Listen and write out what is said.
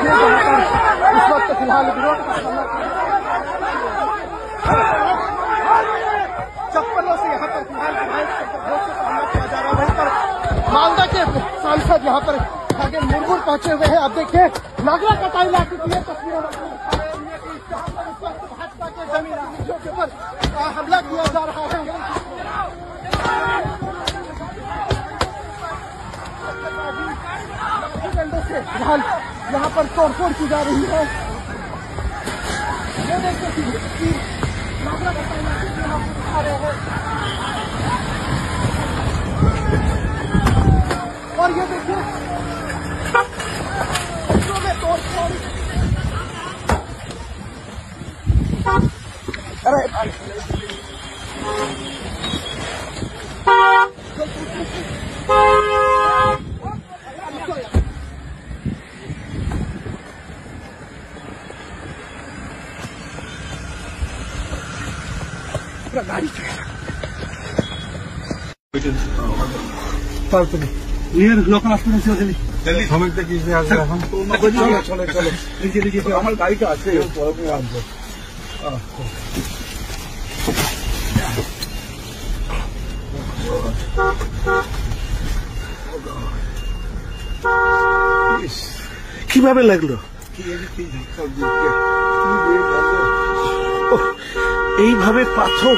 इस वक्त फिलहाल विरोध का सामना चप्पलों से यहाँ पर फिलहाल विधायक से हमला किया जा रहा है। वहीं पर मालदा के सांसद यहाँ पर आगे मुरमुर पहुंचे हुए हैं। अब देखिए नागरा कटाई ला चुकी है। तस्वीरों भाजपा के जमीन नीतियों के ऊपर हमला किया जा रहा है। फिलहाल यहाँ पर तोड़फोड़ की जा रही है। ये देखिए नागरा कटाई ला चुकी है, आ रहे हैं और ये देखिए में तोड़फोड़। अरे गाड़ी নিয়ে লোকাল হসপিটাল চলে গেলি हम तक इसे आ गया हम चलो चलो चलो लीजिए लीजिए हमारे गाड़ी का আছে পরে আনবো। কিভাবে লাগলো এইভাবে পাথর